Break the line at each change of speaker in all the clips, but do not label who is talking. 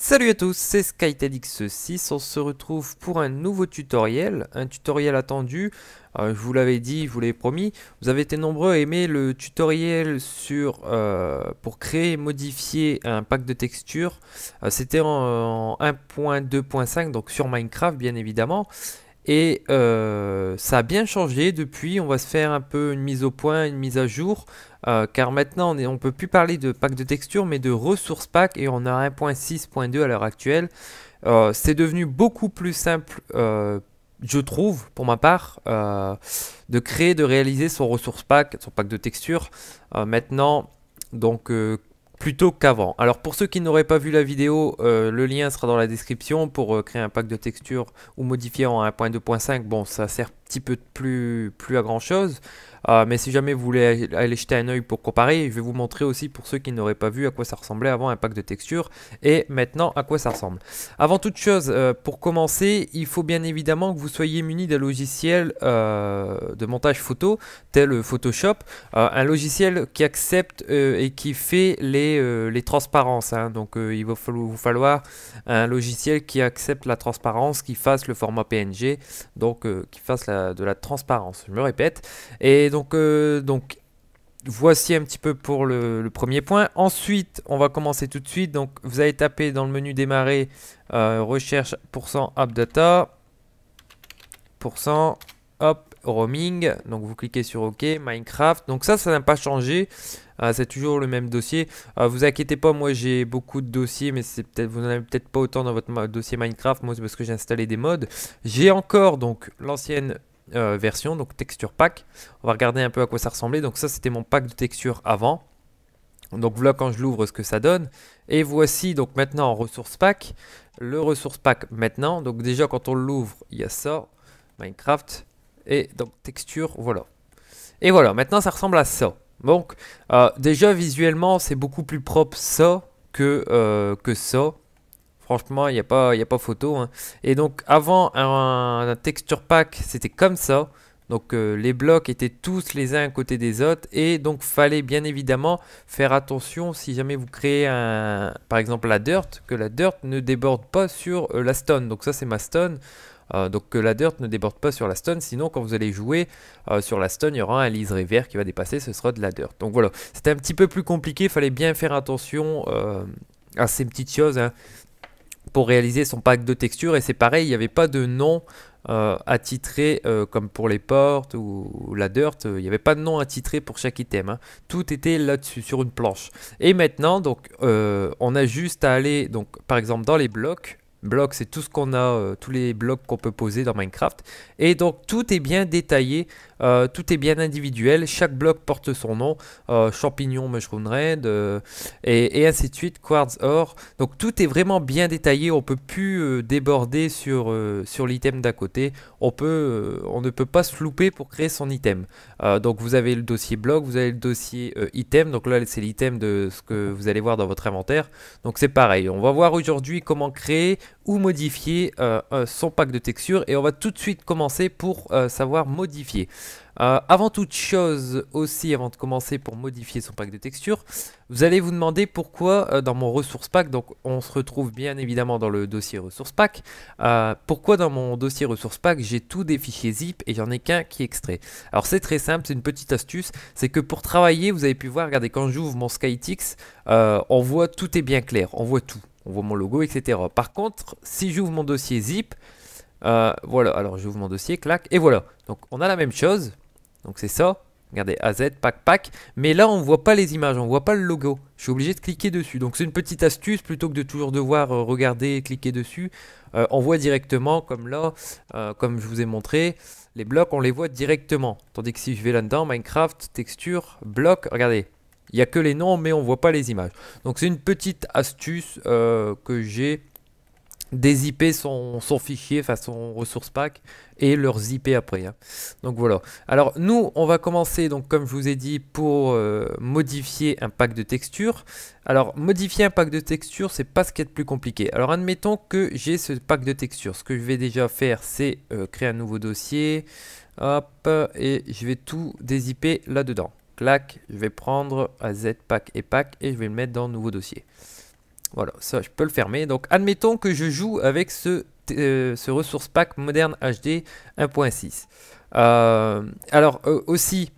Salut à tous, c'est SkyTedX6, on se retrouve pour un nouveau tutoriel, un tutoriel attendu. Je vous l'avais dit, je vous l'avais promis, vous avez été nombreux à aimer le tutoriel pour créer et modifier un pack de textures. C'était en 1.2.5, donc sur Minecraft bien évidemment. Et ça a bien changé depuis, on va se faire un peu une mise au point, une mise à jour, car maintenant on peut plus parler de pack de texture mais de ressources pack et on a 1.6.2 à l'heure actuelle. C'est devenu beaucoup plus simple, je trouve, pour ma part, de créer, de réaliser son ressource pack, son pack de texture maintenant. Donc plutôt qu'avant. Alors pour ceux qui n'auraient pas vu la vidéo, le lien sera dans la description pour créer un pack de texture ou modifier en 1.2.5. Bon, ça sert un petit peu plus à grand chose. Mais si jamais vous voulez aller jeter un œil pour comparer, je vais vous montrer aussi pour ceux qui n'auraient pas vu à quoi ça ressemblait avant un pack de texture et maintenant à quoi ça ressemble. Avant toute chose, pour commencer, il faut bien évidemment que vous soyez muni d'un logiciel de montage photo tel Photoshop, un logiciel qui accepte et qui fait les transparences, hein. Donc il va vous falloir un logiciel qui accepte la transparence, qui fasse le format PNG, donc qui fasse de la transparence, je me répète. Et donc voici un petit peu pour le premier point. Ensuite, on va commencer tout de suite. Donc vous allez taper dans le menu démarrer, recherche %appdata, hop, roaming, donc vous cliquez sur OK, Minecraft, donc ça n'a pas changé, c'est toujours le même dossier. Vous inquiétez pas, moi j'ai beaucoup de dossiers, mais c'est peut-être vous n'en avez peut-être pas autant dans votre dossier Minecraft. Moi c'est parce que j'ai installé des mods. J'ai encore donc l'ancienne version, donc texture pack. On va regarder un peu à quoi ça ressemblait. Donc ça c'était mon pack de texture avant. Donc voilà quand je l'ouvre ce que ça donne. Et voici donc maintenant en ressource pack, le ressource pack maintenant. Donc déjà quand on l'ouvre, il y a ça, Minecraft, et donc texture, voilà. Et voilà, maintenant ça ressemble à ça. Donc déjà visuellement c'est beaucoup plus propre ça que ça. Franchement, il y a pas photo, hein. Et donc avant un texture pack, c'était comme ça. Donc les blocs étaient tous les uns à côté des autres. Et donc fallait bien évidemment faire attention si jamais vous créez par exemple la dirt, que la dirt ne déborde pas sur la stone. Donc ça c'est ma stone. Donc que la dirt ne déborde pas sur la stone, sinon quand vous allez jouer sur la stone, il y aura un liseré vert qui va dépasser, ce sera de la dirt. Donc voilà, c'était un petit peu plus compliqué, il fallait bien faire attention à ces petites choses, hein, pour réaliser son pack de texture. Et c'est pareil, il n'y avait pas de nom attitré comme pour les portes ou la dirt, il n'y avait pas de nom attitré pour chaque item, hein. Tout était là-dessus sur une planche. Et maintenant donc on a juste à aller donc par exemple dans les blocs. Blocs, c'est tout ce qu'on a, tous les blocs qu'on peut poser dans Minecraft. Et donc tout est bien détaillé, tout est bien individuel. Chaque bloc porte son nom, champignon, mushroom red, et ainsi de suite, quartz or. Donc tout est vraiment bien détaillé. On peut plus déborder sur l'item d'à côté. On ne peut pas se louper pour créer son item. Donc vous avez le dossier bloc, vous avez le dossier item. Donc là c'est l'item de ce que vous allez voir dans votre inventaire. Donc c'est pareil. On va voir aujourd'hui comment créer ou modifier son pack de texture, et on va tout de suite commencer pour savoir modifier. Avant toute chose aussi, avant de commencer pour modifier son pack de texture, vous allez vous demander pourquoi dans mon ressource pack, donc on se retrouve bien évidemment dans le dossier ressource pack, pourquoi dans mon dossier ressource pack j'ai tous des fichiers zip et j'en ai qu'un qui est extrait. Alors c'est très simple, c'est une petite astuce, c'est que pour travailler, vous avez pu voir, regardez, quand j'ouvre mon SkyTX, on voit tout est bien clair, on voit tout. On voit mon logo, etc. Par contre, si j'ouvre mon dossier zip, voilà, alors j'ouvre mon dossier, clac, et voilà. Donc on a la même chose, donc c'est ça. Regardez, AZ, pack, mais là on voit pas les images, on voit pas le logo. Je suis obligé de cliquer dessus. Donc c'est une petite astuce, plutôt que de toujours devoir regarder et cliquer dessus. On voit directement, comme là, comme je vous ai montré, les blocs, on les voit directement. Tandis que si je vais là-dedans, Minecraft, texture, bloc, regardez. Il n'y a que les noms, mais on ne voit pas les images. Donc c'est une petite astuce que j'ai, dézipper son fichier, enfin son ressource pack, et leur zipper après, hein. Donc voilà. Alors nous, on va commencer, donc comme je vous ai dit, pour modifier un pack de texture. Alors modifier un pack de texture, c'est pas ce qui est le plus compliqué. Alors admettons que j'ai ce pack de texture. Ce que je vais déjà faire, c'est créer un nouveau dossier. Hop, et je vais tout dézipper là-dedans. Clac, je vais prendre AZ pack et je vais le mettre dans le nouveau dossier. Voilà, ça je peux le fermer. Donc admettons que je joue avec ce Resource Pack Modern HD 1.6. Aussi,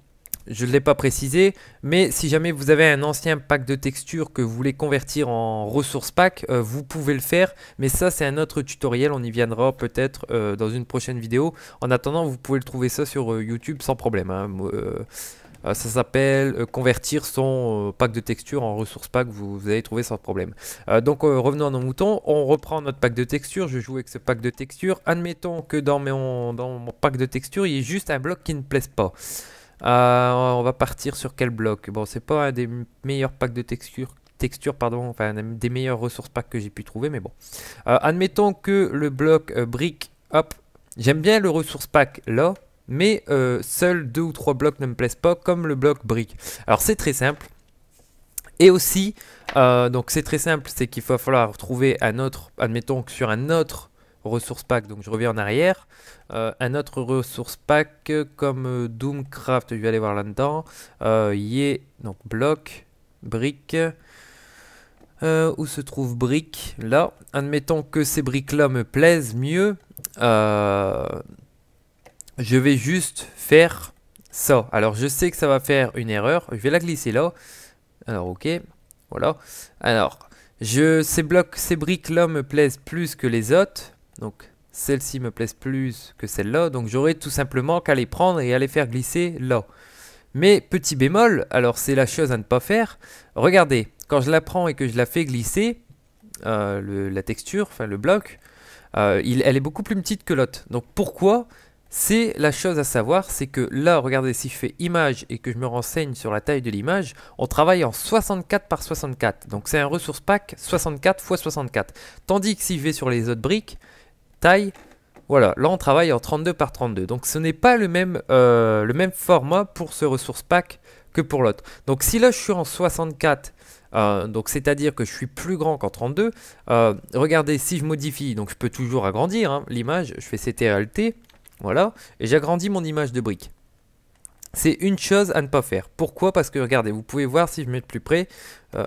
je ne l'ai pas précisé, mais si jamais vous avez un ancien pack de textures que vous voulez convertir en ressource pack, vous pouvez le faire, mais ça c'est un autre tutoriel, on y viendra peut-être dans une prochaine vidéo. En attendant, vous pouvez le trouver ça sur YouTube sans problème, hein. Ça s'appelle convertir son pack de texture en ressource pack, vous allez trouver sans problème. Donc revenons à nos moutons, on reprend notre pack de texture, je joue avec ce pack de texture. Admettons que dans mon pack de texture, il y ait juste un bloc qui ne plaise pas. On va partir sur quel bloc? Bon, c'est pas un des meilleurs packs de texture, pardon, enfin un des meilleurs ressources packs que j'ai pu trouver, mais bon. Admettons que le bloc brick, hop, j'aime bien le ressource pack là, mais seuls 2 ou 3 blocs ne me plaisent pas, comme le bloc brick. Alors c'est très simple. Et aussi, donc c'est très simple, c'est qu'il va falloir trouver un autre, admettons que sur un autre ressource pack, donc je reviens en arrière, un autre ressource pack comme Doomcraft, je vais aller voir là-dedans, donc bloc, brick, où se trouve brick, là, admettons que ces briques là me plaisent mieux, je vais juste faire ça. Alors je sais que ça va faire une erreur, je vais la glisser là, alors ok, voilà, alors ces briques là me plaisent plus que les autres, donc celle-ci me plaise plus que celle-là, donc j'aurai tout simplement qu'à les prendre et à les faire glisser là. Mais petit bémol, alors c'est la chose à ne pas faire, regardez, quand je la prends et que je la fais glisser, la texture, enfin le bloc, elle est beaucoup plus petite que l'autre. Donc pourquoi? C'est la chose à savoir, c'est que là, regardez, si je fais image et que je me renseigne sur la taille de l'image, on travaille en 64 par 64. Donc c'est un ressource pack 64 x 64. Tandis que si je vais sur les autres briques, taille, voilà, là on travaille en 32 par 32. Donc ce n'est pas le même format pour ce ressource pack que pour l'autre. Donc si là je suis en 64, donc c'est-à-dire que je suis plus grand qu'en 32, regardez, si je modifie, donc je peux toujours agrandir hein, l'image, je fais CTRL-T. Voilà, et j'agrandis mon image de brique. C'est une chose à ne pas faire. Pourquoi? Parce que regardez, vous pouvez voir si je mets de plus près,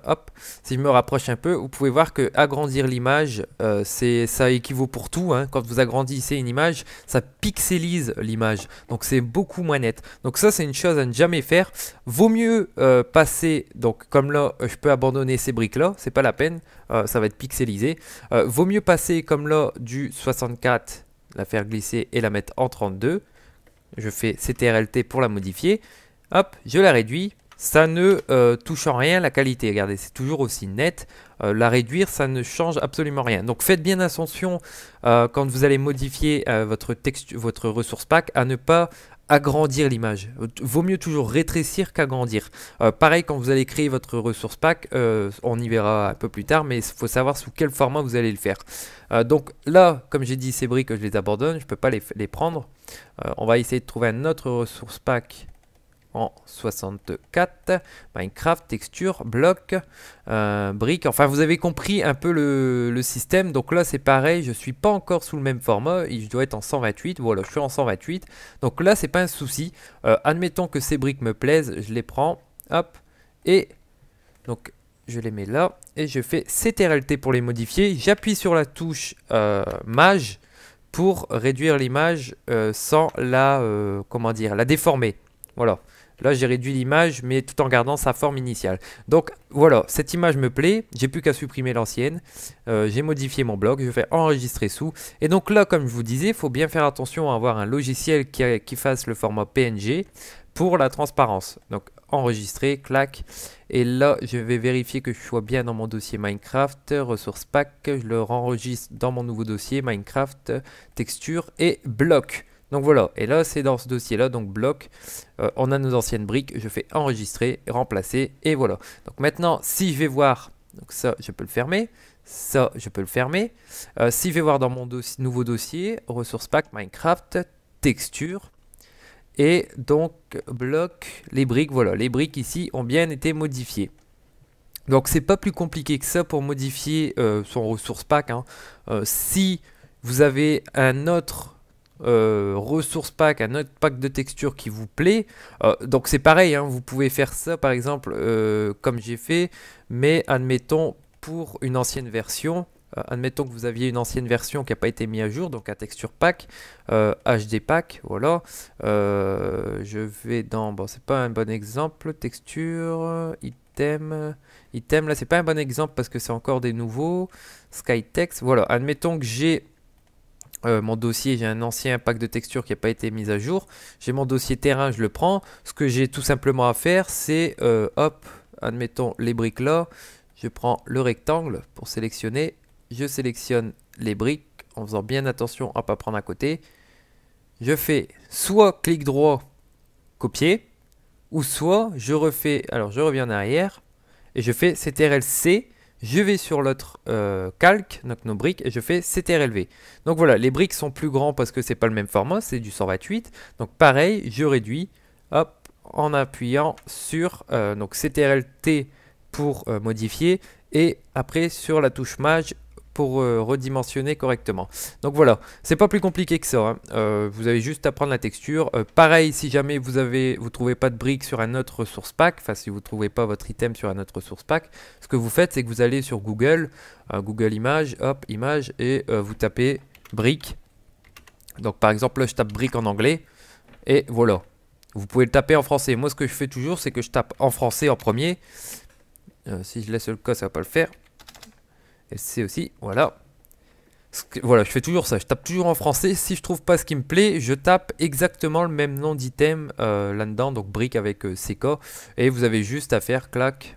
hop, si je me rapproche un peu, vous pouvez voir que agrandir l'image, ça équivaut pour tout. Hein. Quand vous agrandissez une image, ça pixelise l'image. Donc c'est beaucoup moins net. Donc ça, c'est une chose à ne jamais faire. Vaut mieux passer, donc comme là, je peux abandonner ces briques-là, c'est pas la peine, ça va être pixelisé. Vaut mieux passer comme là du 64, la faire glisser et la mettre en 32. Je fais CTRL-T pour la modifier. Hop, je la réduis. Ça ne touche en rien la qualité. Regardez, c'est toujours aussi net. La réduire, ça ne change absolument rien. Donc faites bien attention quand vous allez modifier votre ressource pack à ne pas agrandir l'image. Vaut mieux toujours rétrécir qu'agrandir. Pareil quand vous allez créer votre ressource pack, on y verra un peu plus tard, mais il faut savoir sous quel format vous allez le faire. Donc là, comme j'ai dit, ces briques, je les abandonne, je ne peux pas les prendre. On va essayer de trouver un autre ressource pack en 64, Minecraft, texture, bloc, briques, enfin vous avez compris un peu le système. Donc là c'est pareil, je suis pas encore sous le même format, je dois être en 128, voilà je suis en 128, donc là c'est pas un souci. Admettons que ces briques me plaisent, je les prends, hop, et donc je les mets là, et je fais CTRL-T pour les modifier, j'appuie sur la touche Maj pour réduire l'image sans la déformer, voilà. Là, j'ai réduit l'image, mais tout en gardant sa forme initiale. Donc, voilà, cette image me plaît. J'ai plus qu'à supprimer l'ancienne. J'ai modifié mon bloc. Je fais enregistrer sous. Et donc là, comme je vous disais, il faut bien faire attention à avoir un logiciel qui fasse le format PNG pour la transparence. Donc, enregistrer, clac. Et là, je vais vérifier que je sois bien dans mon dossier Minecraft, ressources pack. Je le renregistre dans mon nouveau dossier Minecraft, texture et bloc. Donc voilà, et là c'est dans ce dossier là, donc bloc, on a nos anciennes briques, je fais enregistrer, remplacer, et voilà. Donc maintenant, si je vais voir, donc ça je peux le fermer, ça je peux le fermer. Si je vais voir dans mon nouveau dossier, ressources pack, Minecraft, texture, et donc bloc, les briques, voilà, les briques ici ont bien été modifiées. Donc c'est pas plus compliqué que ça pour modifier son ressource pack. Hein. Si vous avez un autre ressource pack, un autre pack de texture qui vous plaît, donc c'est pareil, hein, vous pouvez faire ça par exemple comme j'ai fait, mais admettons pour une ancienne version. Admettons que vous aviez une ancienne version qui n'a pas été mise à jour, donc un texture pack, HD pack, voilà. Je vais dans, bon, c'est pas un bon exemple, texture, item, là c'est pas un bon exemple parce que c'est encore des nouveaux, Skytext, voilà. Admettons que j'ai mon dossier, j'ai un ancien pack de texture qui n'a pas été mis à jour, j'ai mon dossier terrain, je le prends. Ce que j'ai tout simplement à faire, c'est, hop, admettons les briques là, je prends le rectangle pour sélectionner. Je sélectionne les briques en faisant bien attention à ne pas prendre à côté. Je fais soit clic droit, copier, ou soit je refais, alors je reviens en arrière, et je fais CTRL-C, je vais sur l'autre calque, donc nos briques, et je fais CTRL-V. Donc voilà, les briques sont plus grands parce que c'est pas le même format, c'est du 128. Donc pareil, je réduis, hop, en appuyant sur donc CTRL-T pour modifier, et après sur la touche Maj pour redimensionner correctement. Donc voilà, c'est pas plus compliqué que ça, hein. Vous avez juste à prendre la texture. Pareil, si jamais vous trouvez pas de briques sur un autre ressource pack, enfin si vous trouvez pas votre item sur un autre ressource pack, ce que vous faites, c'est que vous allez sur Google, Google Images, hop, Images, et vous tapez briques. Donc par exemple, là je tape briques en anglais, et voilà. Vous pouvez le taper en français. Moi, ce que je fais toujours, c'est que je tape en français en premier. Si je laisse le cas, ça va pas le faire. Et c'est aussi, voilà. Voilà, je fais toujours ça, je tape toujours en français. Si je trouve pas ce qui me plaît, je tape exactement le même nom d'item là-dedans, donc brique avec CK. Et vous avez juste à faire clac,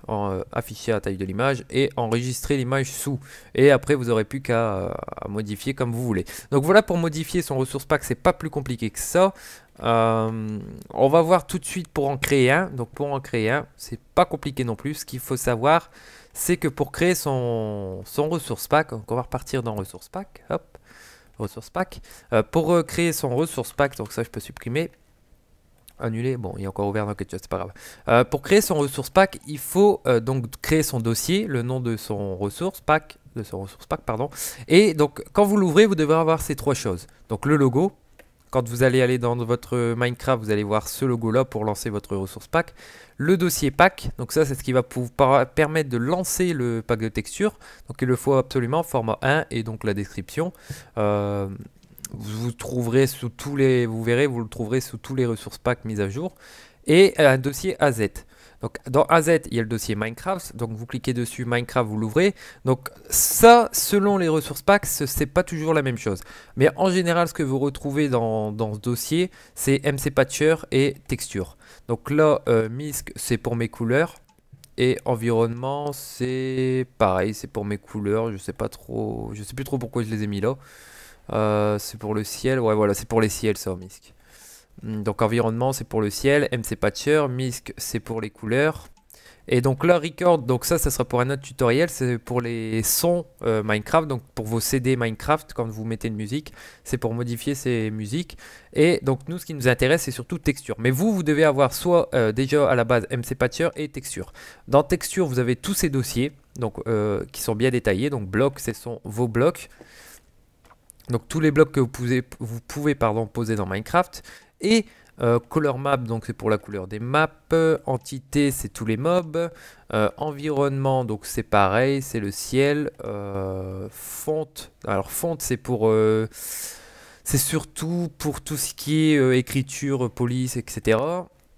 afficher la taille de l'image et enregistrer l'image sous. Et après, vous n'aurez plus qu'à modifier comme vous voulez. Donc voilà, pour modifier son ressource pack, c'est pas plus compliqué que ça. On va voir tout de suite pour en créer un. Donc pour en créer un, c'est pas compliqué non plus. Ce qu'il faut savoir, c'est que pour créer son ressource pack, donc on va repartir dans ressource pack, hop, ressource pack. Pour créer son ressource pack, donc ça je peux supprimer, annuler, bon il est encore ouvert dans quelque chose, c'est pas grave. Pour créer son ressource pack, il faut donc créer son dossier, le nom de son ressource pack, pardon. Et donc quand vous l'ouvrez, vous devrez avoir ces trois choses. Donc le logo. Quand vous allez aller dans votre Minecraft, vous allez voir ce logo-là pour lancer votre ressource pack. Le dossier pack, donc ça c'est ce qui va vous permettre de lancer le pack de texture. Donc il le faut absolument, format 1 et donc la description. Vous trouverez sous tous les, vous verrez, vous le trouverez sous tous les ressources pack mis à jour. Et un dossier AZ. Donc dans AZ, il y a le dossier Minecraft. Donc vous cliquez dessus, Minecraft, vous l'ouvrez. Donc ça, selon les ressources packs, c'est pas toujours la même chose. Mais en général, ce que vous retrouvez dans ce dossier, c'est MC Patcher et texture. Donc là, MISC, c'est pour mes couleurs. Et environnement, c'est pareil, c'est pour mes couleurs. Je sais pas trop, je sais plus trop pourquoi je les ai mis là. C'est pour le ciel. Ouais, voilà, c'est pour les ciels, ça, MISC. Donc environnement c'est pour le ciel, MC Patcher, MISC c'est pour les couleurs. Et donc là record, donc ça sera pour un autre tutoriel, c'est pour les sons Minecraft, donc pour vos CD Minecraft quand vous mettez une musique, c'est pour modifier ces musiques. Et donc nous ce qui nous intéresse c'est surtout texture. Mais vous devez avoir soit déjà à la base MC Patcher et texture. Dans texture vous avez tous ces dossiers donc, qui sont bien détaillés, donc blocs ce sont vos blocs. Donc tous les blocs que vous pouvez poser dans Minecraft. Et color map, donc c'est pour la couleur des maps. Entité, c'est tous les mobs. Environnement, donc c'est pareil, c'est le ciel. Fonte, alors fonte c'est pour... c'est surtout pour tout ce qui est écriture, police, etc.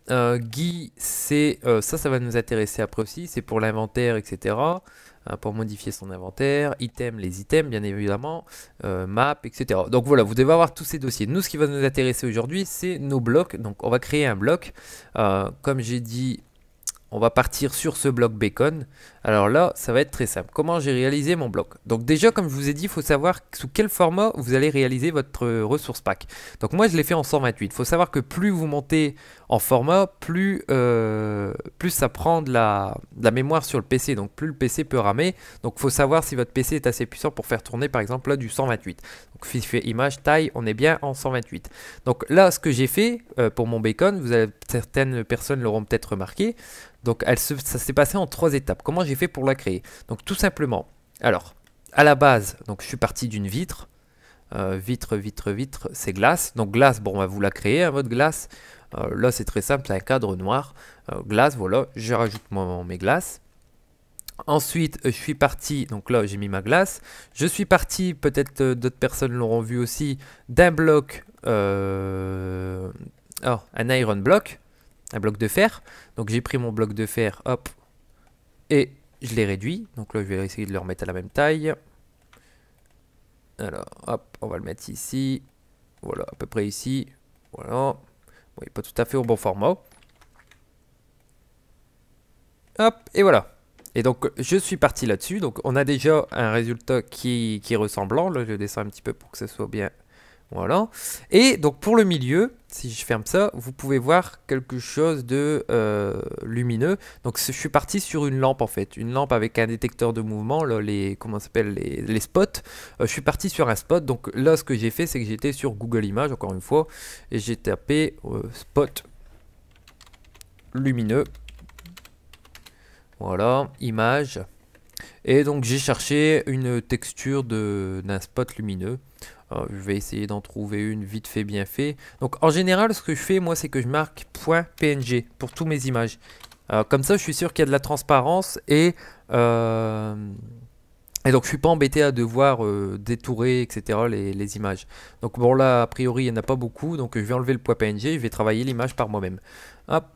GUI, c'est ça va nous intéresser après aussi, c'est pour l'inventaire, etc. Pour modifier son inventaire, item, les items bien évidemment, map, etc. Donc voilà, vous devez avoir tous ces dossiers. Nous, ce qui va nous intéresser aujourd'hui, c'est nos blocs. Donc on va créer un bloc. Comme j'ai dit, on va partir sur ce bloc bacon. Alors là, ça va être très simple. Comment j'ai réalisé mon bloc? Donc déjà, comme je vous ai dit, il faut savoir sous quel format vous allez réaliser votre ressource pack. Donc moi, je l'ai fait en 128. Il faut savoir que plus vous montez en format, plus ça prend de la mémoire sur le PC. Donc plus le PC peut ramer. Donc il faut savoir si votre PC est assez puissant pour faire tourner par exemple là du 128. Donc fichier image, taille, on est bien en 128. Donc là, ce que j'ai fait pour mon bacon, certaines personnes l'auront peut-être remarqué. Donc ça s'est passé en 3 étapes. Comment j'ai fait pour la créer? Donc tout simplement, alors à la base, donc je suis parti d'une vitre. Vitre, c'est glace. Donc glace, bon, on va vous la créer, votre glace. Là, c'est très simple, c'est un cadre noir. Glace, voilà, je rajoute mes glaces. Ensuite, je suis parti, donc là j'ai mis ma glace. Je suis parti, peut-être d'autres personnes l'auront vu aussi, d'un bloc, un iron block, un bloc de fer. Donc j'ai pris mon bloc de fer, hop, et je l'ai réduit. Donc là je vais essayer de le remettre à la même taille. Alors, hop, on va le mettre ici. Voilà, à peu près ici. Voilà. Bon, il n'est pas tout à fait au bon format. Hop, et voilà. Et donc, je suis parti là-dessus. Donc, on a déjà un résultat qui est ressemblant. Là, je descends un petit peu pour que ce soit bien. Voilà. Et donc, pour le milieu, si je ferme ça, vous pouvez voir quelque chose de lumineux. Donc, je suis parti sur une lampe, en fait. Une lampe avec un détecteur de mouvement, là, comment ça s'appelle, les spots. Je suis parti sur un spot. Donc, là, ce que j'ai fait, c'est que j'étais sur Google Images, encore une fois. Et j'ai tapé spot lumineux. Voilà, image. Et donc j'ai cherché une texture d'un spot lumineux. Je vais essayer d'en trouver une vite fait, bien fait. Donc en général, ce que je fais, moi, c'est que je marque .png pour tous mes images. Comme ça, je suis sûr qu'il y a de la transparence et donc je suis pas embêté à devoir détourer, etc. les images. Donc bon là, a priori, il n'y en a pas beaucoup. Donc je vais enlever le .png, je vais travailler l'image par moi-même. Hop.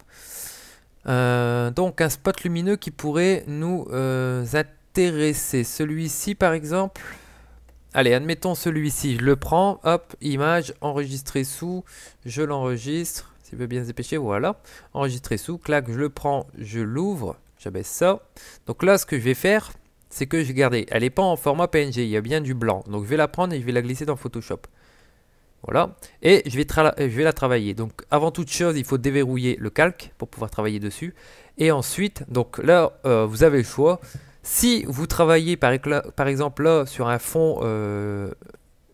Donc un spot lumineux qui pourrait nous intéresser. Celui-ci par exemple. Allez, admettons celui-ci. Je le prends, hop, image, enregistrer sous. Je l'enregistre. S'il veut bien se dépêcher, voilà. Enregistrer sous, clac, je le prends, je l'ouvre. J'abaisse ça. Donc là, ce que je vais faire, c'est que je vais garder. Elle n'est pas en format PNG, il y a bien du blanc. Donc je vais la prendre et je vais la glisser dans Photoshop. Voilà, et je vais la travailler. Donc avant toute chose, il faut déverrouiller le calque pour pouvoir travailler dessus. Et ensuite, donc là, vous avez le choix. Si vous travaillez par exemple là sur un fond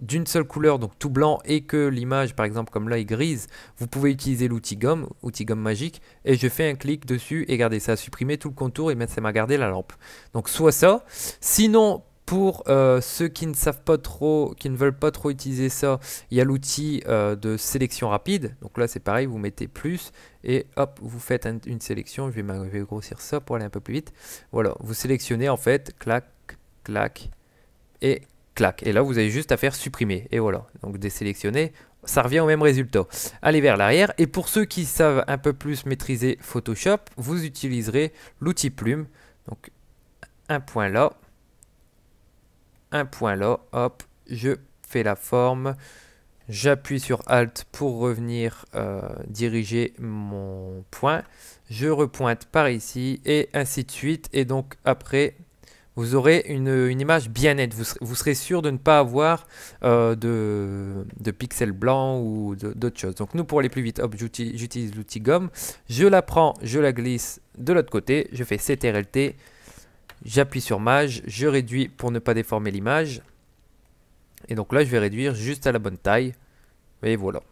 d'une seule couleur, donc tout blanc, et que l'image, par exemple comme là, est grise, vous pouvez utiliser l'outil gomme magique, et je fais un clic dessus et regardez, ça a supprimé tout le contour et ça m'a gardé la lampe. Donc soit ça, sinon pour ceux qui ne savent pas trop, qui ne veulent pas trop utiliser ça, il y a l'outil de sélection rapide. Donc là c'est pareil, vous mettez plus et hop, vous faites une sélection. Je vais grossir ça pour aller un peu plus vite. Voilà, vous sélectionnez en fait, clac, clac et clac. Et là vous avez juste à faire supprimer. Et voilà, donc désélectionner, ça revient au même résultat. Allez vers l'arrière. Et pour ceux qui savent un peu plus maîtriser Photoshop, vous utiliserez l'outil plume. Donc un point là. Un point là, hop, je fais la forme, j'appuie sur Alt pour revenir diriger mon point, je repointe par ici et ainsi de suite. Et donc après, vous aurez une image bien nette, vous serez sûr de ne pas avoir de pixels blancs ou d'autres choses. Donc nous, pour aller plus vite, hop, j'utilise l'outil gomme, je la prends, je la glisse de l'autre côté, je fais CTRL-T. J'appuie sur Maj, je réduis pour ne pas déformer l'image. Et donc là, je vais réduire juste à la bonne taille. Et voilà.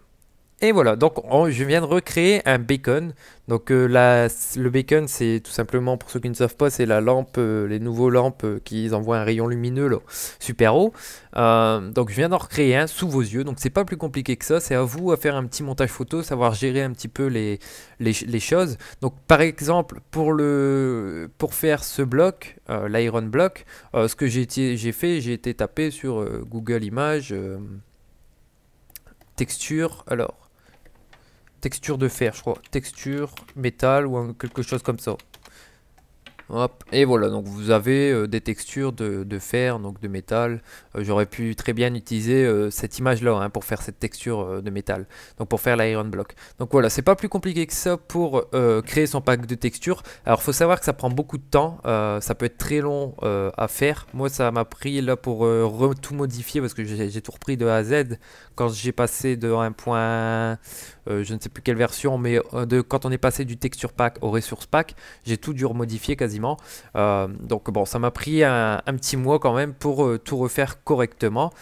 Et voilà, donc je viens de recréer un beacon. Donc le beacon, c'est tout simplement, pour ceux qui ne savent pas, c'est la lampe, les nouveaux lampes qui envoient un rayon lumineux là, super haut. Donc je viens d'en recréer un sous vos yeux. Donc c'est pas plus compliqué que ça. C'est à vous à faire un petit montage photo, savoir gérer un petit peu les choses. Donc par exemple, pour faire ce bloc, l'iron block, ce que j'ai été tapé sur Google Images, texture, alors. Texture de fer, je crois. Texture, métal ou quelque chose comme ça. Hop, et voilà, donc vous avez des textures de fer, donc de métal. J'aurais pu très bien utiliser cette image-là hein, pour faire cette texture de métal, donc pour faire l'iron block. Donc voilà, c'est pas plus compliqué que ça pour créer son pack de textures. Alors, il faut savoir que ça prend beaucoup de temps, ça peut être très long à faire. Moi, ça m'a pris là pour tout modifier parce que j'ai tout repris de A à Z quand j'ai passé de un point, je ne sais plus quelle version, mais quand on est passé du texture pack au resource pack, j'ai tout dû remodifier quasiment. Donc bon, ça m'a pris un petit mois quand même pour tout refaire correctement.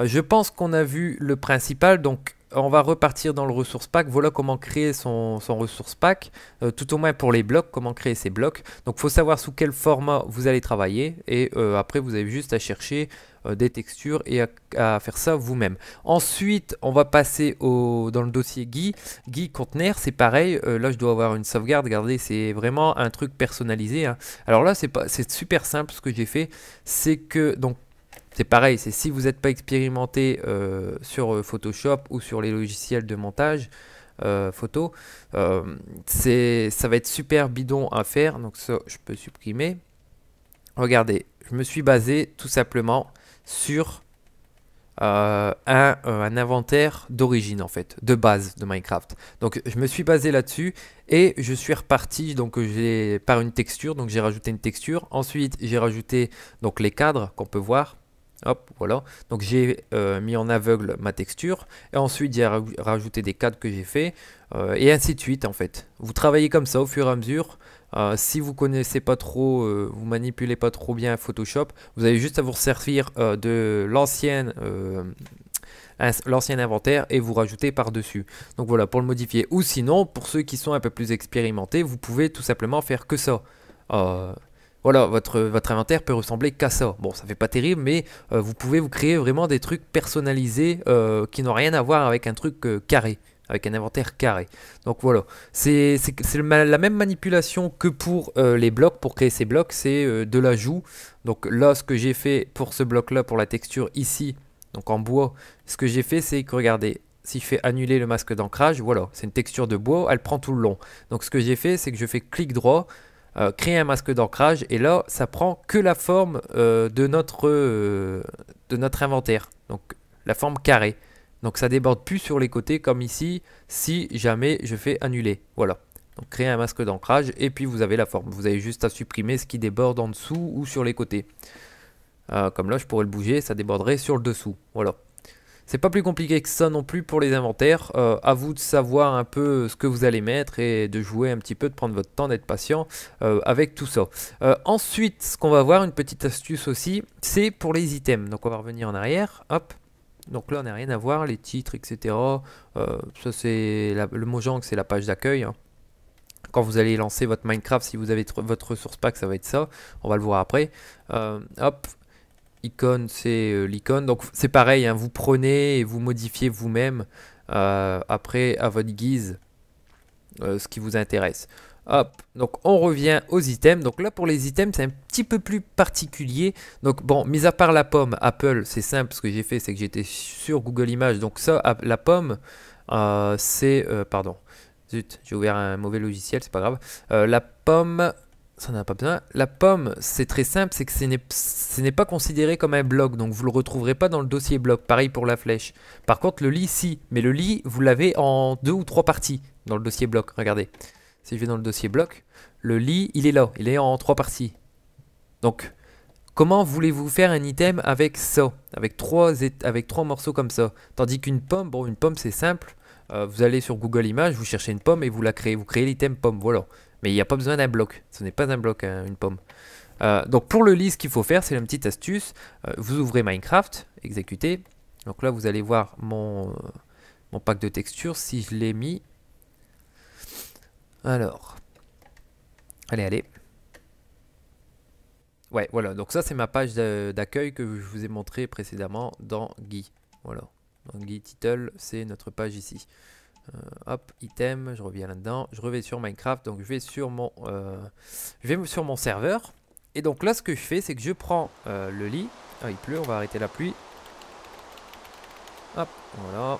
Je pense qu'on a vu le principal, donc on va repartir dans le resource pack. Voilà comment créer son resource pack, tout au moins pour les blocs, comment créer ces blocs. Donc il faut savoir sous quel format vous allez travailler et après vous avez juste à chercher des textures et à faire ça vous-même. Ensuite, on va passer dans le dossier Guy Conteneur, c'est pareil. Là, je dois avoir une sauvegarde. Regardez, c'est vraiment un truc personnalisé, hein. Alors là, c'est super simple. Ce que j'ai fait, c'est que donc c'est pareil. C'est si vous n'êtes pas expérimenté sur Photoshop ou sur les logiciels de montage photo, ça va être super bidon à faire. Donc ça, je peux supprimer. Regardez, je me suis basé tout simplement sur un inventaire d'origine en fait, de base de Minecraft. Donc je me suis basé là-dessus et je suis reparti donc par une texture, donc j'ai rajouté une texture. Ensuite j'ai rajouté donc les cadres qu'on peut voir. Hop, voilà. Donc j'ai mis en aveugle ma texture et ensuite j'ai rajouté des cadres que j'ai fait et ainsi de suite en fait. Vous travaillez comme ça au fur et à mesure. Si vous connaissez pas trop, vous manipulez pas trop bien Photoshop, vous avez juste à vous servir de l'ancien inventaire et vous rajouter par-dessus. Donc voilà, pour le modifier. Ou sinon, pour ceux qui sont un peu plus expérimentés, vous pouvez tout simplement faire que ça. Voilà, votre inventaire peut ressembler qu'à ça. Bon, ça fait pas terrible, mais vous pouvez vous créer vraiment des trucs personnalisés qui n'ont rien à voir avec un truc carré, avec un inventaire carré. Donc voilà, c'est la même manipulation que pour les blocs, pour créer ces blocs, c'est de l'ajout. Donc là, ce que j'ai fait pour ce bloc-là, pour la texture ici, donc en bois, ce que j'ai fait, c'est que regardez, si je fais annuler le masque d'ancrage, voilà, c'est une texture de bois, elle prend tout le long. Donc ce que j'ai fait, c'est que je fais clic droit, créer un masque d'ancrage, et là, ça prend que la forme de notre inventaire, donc la forme carrée. Donc ça déborde plus sur les côtés comme ici, si jamais je fais annuler. Voilà. Donc créer un masque d'ancrage, et puis vous avez la forme. Vous avez juste à supprimer ce qui déborde en dessous ou sur les côtés. Comme là, je pourrais le bouger, ça déborderait sur le dessous. Voilà. C'est pas plus compliqué que ça non plus pour les inventaires. À vous de savoir un peu ce que vous allez mettre et de jouer un petit peu, de prendre votre temps, d'être patient avec tout ça. Ensuite, ce qu'on va voir, une petite astuce aussi, c'est pour les items. Donc on va revenir en arrière. Hop. Donc là, on n'a rien à voir, les titres, etc. Ça, c'est le Mojang, c'est la page d'accueil, hein. Quand vous allez lancer votre Minecraft, si vous avez votre ressource pack, ça va être ça. On va le voir après. Hop. Icône, c'est l'icône. Donc c'est pareil, hein, vous prenez et vous modifiez vous-même après à votre guise ce qui vous intéresse. Hop, donc on revient aux items. Donc là pour les items c'est un petit peu plus particulier. Donc bon, mis à part la pomme, Apple, c'est simple. Ce que j'ai fait c'est que j'étais sur Google Images. Donc ça, la pomme, c'est... pardon, zut, j'ai ouvert un mauvais logiciel, c'est pas grave. La pomme... Ça n'a pas besoin. La pomme, c'est très simple, c'est que ce n'est pas considéré comme un bloc, donc vous ne le retrouverez pas dans le dossier bloc. Pareil pour la flèche. Par contre, le lit, si. Mais le lit, vous l'avez en 2 ou 3 parties dans le dossier bloc. Regardez. Si je vais dans le dossier bloc, le lit, il est là. Il est en 3 parties. Donc, comment voulez-vous faire un item avec ça? Avec trois morceaux comme ça. Tandis qu'une pomme, bon, une pomme, c'est simple. Vous allez sur Google Images, vous cherchez une pomme et vous la créez. Vous créez l'item pomme, voilà. Mais il n'y a pas besoin d'un bloc. Ce n'est pas un bloc, hein, une pomme. Donc pour le lit, ce qu'il faut faire, c'est une petite astuce. Vous ouvrez Minecraft, exécutez. Donc là, vous allez voir mon pack de textures. Si je l'ai mis. Alors. Allez. Ouais, voilà. Donc ça, c'est ma page d'accueil que je vous ai montré précédemment dans Guy. Voilà. Donc Guy Title, c'est notre page ici. Hop, item, je reviens là-dedans, je reviens sur Minecraft, donc je vais sur mon serveur. Et donc là, ce que je fais, c'est que je prends le lit. Ah, il pleut, on va arrêter la pluie. Hop, voilà.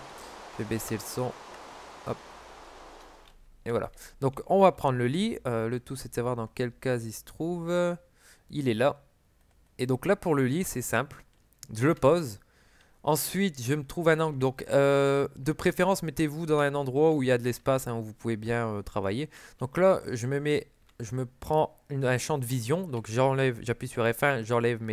Je vais baisser le son. Hop. Et voilà. Donc on va prendre le lit. Le tout, c'est de savoir dans quelle case il se trouve. Il est là. Et donc là, pour le lit, c'est simple. Je le pose. Ensuite, je me trouve un angle. Donc, de préférence, mettez-vous dans un endroit où il y a de l'espace, hein, où vous pouvez bien travailler. Donc là, je me prends un champ de vision. Donc, j'appuie sur F1, j'enlève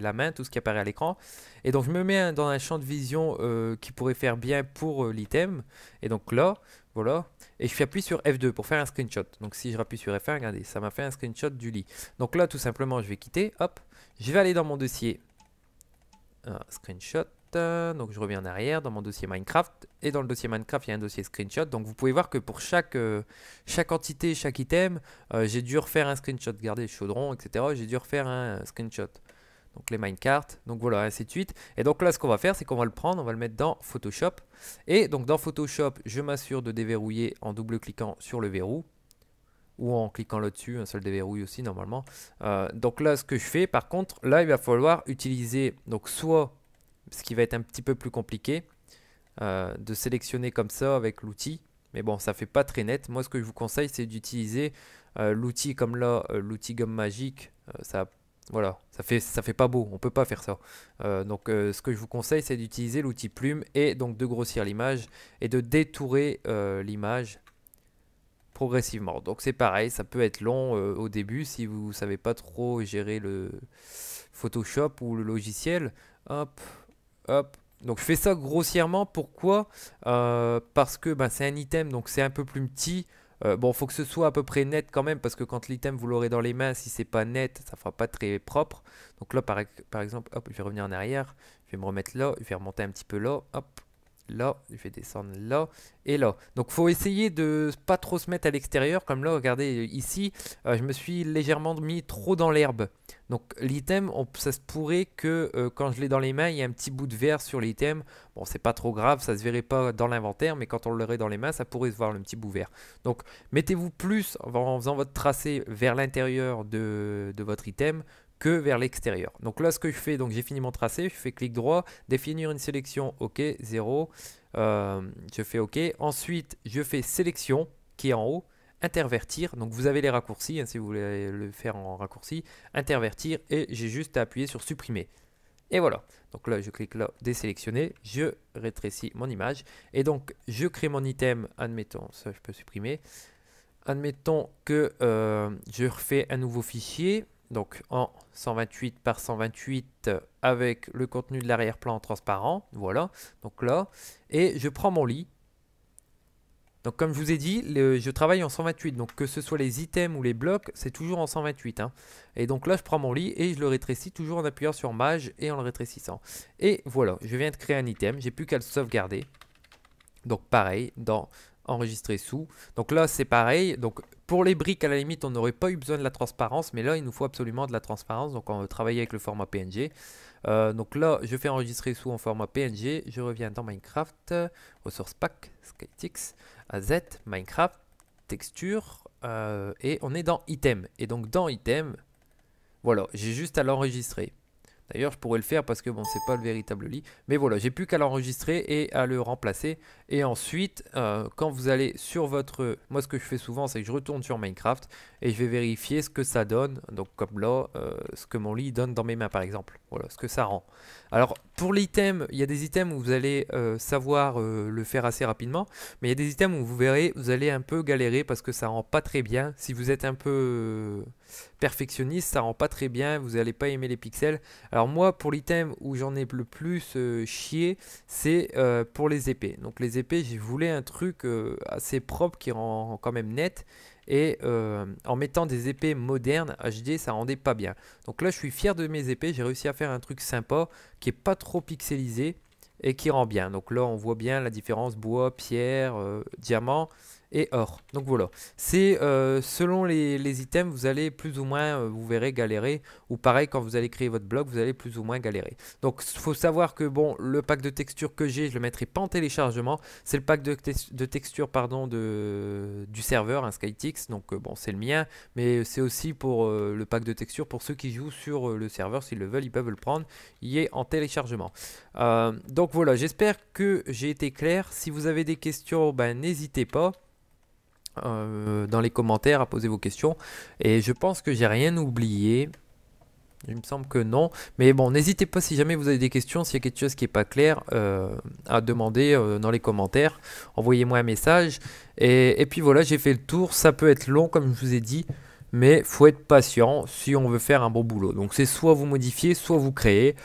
la main, tout ce qui apparaît à l'écran. Et donc, je me mets dans un champ de vision qui pourrait faire bien pour l'item. Et donc là, voilà. Et je appuie sur F2 pour faire un screenshot. Donc, si je rappuie sur F1, regardez, ça m'a fait un screenshot du lit. Donc là, tout simplement, je vais quitter. Hop, je vais aller dans mon dossier. Screenshot. Donc je reviens en arrière dans mon dossier Minecraft, et dans le dossier Minecraft il y a un dossier screenshot. Donc vous pouvez voir que pour chaque entité, chaque item, j'ai dû refaire un screenshot. Regardez, chaudron, etc. J'ai dû refaire un screenshot. donc les minecarts, donc voilà, ainsi de suite. Et donc là, ce qu'on va faire, c'est qu'on va le prendre, on va le mettre dans Photoshop. Et donc dans Photoshop, je m'assure de déverrouiller en double-cliquant sur le verrou, ou en cliquant là-dessus, un seul déverrouille aussi normalement. Donc là, ce que je fais, par contre, là, il va falloir utiliser, donc soit, ce qui va être un petit peu plus compliqué, de sélectionner comme ça avec l'outil. Mais bon, ça fait pas très net. Moi, ce que je vous conseille, c'est d'utiliser l'outil comme là, l'outil gomme magique. Ça, voilà, ça fait pas beau. On peut pas faire ça. Donc, ce que je vous conseille, c'est d'utiliser l'outil plume et donc de grossir l'image et de détourer l'image progressivement. Donc, c'est pareil, ça peut être long au début si vous savez pas trop gérer le Photoshop ou le logiciel. Hop, hop. Donc je fais ça grossièrement, pourquoi? Parce que ben, c'est un item, donc c'est un peu plus petit. Bon, il faut que ce soit à peu près net quand même, parce que quand l'item vous l'aurez dans les mains, si c'est pas net, ça fera pas très propre. Donc là, par exemple, hop, je vais revenir en arrière, je vais me remettre là, je vais remonter un petit peu là, hop, là, je vais descendre là et là. Donc faut essayer de pas trop se mettre à l'extérieur, comme là, regardez ici, je me suis légèrement mis trop dans l'herbe. Donc l'item, ça se pourrait que quand je l'ai dans les mains, il y a un petit bout de verre sur l'item. Bon, c'est pas trop grave, ça se verrait pas dans l'inventaire, mais quand on l'aurait dans les mains, ça pourrait se voir le petit bout vert. Donc mettez-vous plus en faisant votre tracé vers l'intérieur de votre item que vers l'extérieur. Donc là, ce que je fais, donc j'ai fini mon tracé, je fais clic droit, définir une sélection, ok, 0, je fais ok. Ensuite, je fais sélection qui est en haut, intervertir, donc vous avez les raccourcis, hein, si vous voulez le faire en raccourci, intervertir, et j'ai juste à appuyer sur supprimer. Et voilà, donc là je clique là, désélectionner, je rétrécis mon image, et donc je crée mon item, admettons, ça je peux supprimer, admettons que je refais un nouveau fichier, donc en 128 par 128 avec le contenu de l'arrière-plan en transparent, voilà, donc là, et je prends mon lit. Donc comme je vous ai dit, je travaille en 128, donc que ce soit les items ou les blocs, c'est toujours en 128. Hein. Et donc là, je prends mon lit et je le rétrécis toujours en appuyant sur Maj et en le rétrécissant. Et voilà, je viens de créer un item, j'ai plus qu'à le sauvegarder. Donc pareil, dans enregistrer sous. Donc là, c'est pareil. Donc pour les briques, à la limite, on n'aurait pas eu besoin de la transparence, mais là, il nous faut absolument de la transparence. Donc on va travailler avec le format PNG. Donc là, je fais enregistrer sous en format PNG. Je reviens dans Minecraft, ressources pack, SkyTix, AZ, Minecraft, texture, et on est dans item. Et donc dans item, voilà, j'ai juste à l'enregistrer. D'ailleurs, je pourrais le faire parce que bon, c'est pas le véritable lit. Mais voilà, j'ai plus qu'à l'enregistrer et à le remplacer. Et ensuite, quand vous allez sur votre... Moi, ce que je fais souvent, c'est que je retourne sur Minecraft et je vais vérifier ce que ça donne. Donc comme là, ce que mon lit donne dans mes mains, par exemple. Voilà, ce que ça rend. Alors, pour l'item, il y a des items où vous allez savoir le faire assez rapidement. Mais il y a des items où vous verrez, vous allez un peu galérer parce que ça rend pas très bien. Si vous êtes un peu perfectionniste, ça rend pas très bien. Vous n'allez pas aimer les pixels. Alors moi, pour l'item où j'en ai le plus chié, c'est pour les épées. Donc les épées, j'ai voulu un truc assez propre qui rend quand même net. Et en mettant des épées modernes HD, ça rendait pas bien. Donc là, je suis fier de mes épées. J'ai réussi à faire un truc sympa qui est pas trop pixelisé et qui rend bien. Donc là, on voit bien la différence bois, pierre, diamant et or. Donc voilà, c'est selon les items, vous allez plus ou moins, vous verrez, galérer. Ou pareil, quand vous allez créer votre bloc, vous allez plus ou moins galérer. Donc il faut savoir que bon, le pack de texture que j'ai, je le mettrai pas en téléchargement. C'est le pack de texture pardon, du serveur, un SkyTix. Donc bon, c'est le mien. Mais c'est aussi pour le pack de texture, pour ceux qui jouent sur le serveur, s'ils le veulent, ils peuvent le prendre. Il est en téléchargement. Donc voilà, j'espère que j'ai été clair. Si vous avez des questions, ben, n'hésitez pas. Dans les commentaires à poser vos questions, et je pense que j'ai rien oublié. Il me semble que non, mais bon, n'hésitez pas si jamais vous avez des questions, s'il y a quelque chose qui n'est pas clair, à demander dans les commentaires. Envoyez-moi un message, et puis voilà, j'ai fait le tour. Ça peut être long comme je vous ai dit, mais faut être patient si on veut faire un bon boulot. Donc c'est soit vous modifiez, soit vous créez.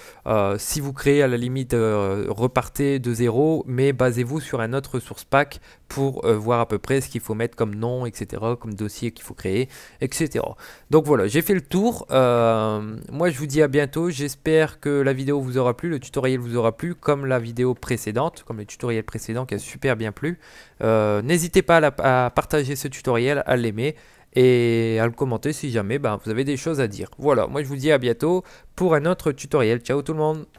Si vous créez, à la limite, repartez de zéro, mais basez-vous sur un autre source pack pour voir à peu près ce qu'il faut mettre comme nom, etc., comme dossier qu'il faut créer, etc. Donc voilà, j'ai fait le tour. Moi je vous dis à bientôt. J'espère que la vidéo vous aura plu, le tutoriel vous aura plu, comme la vidéo précédente, comme le tutoriel précédent qui a super bien plu. N'hésitez pas à partager ce tutoriel, à l'aimer. et à le commenter si jamais vous avez des choses à dire. Voilà, moi je vous dis à bientôt pour un autre tutoriel. Ciao tout le monde!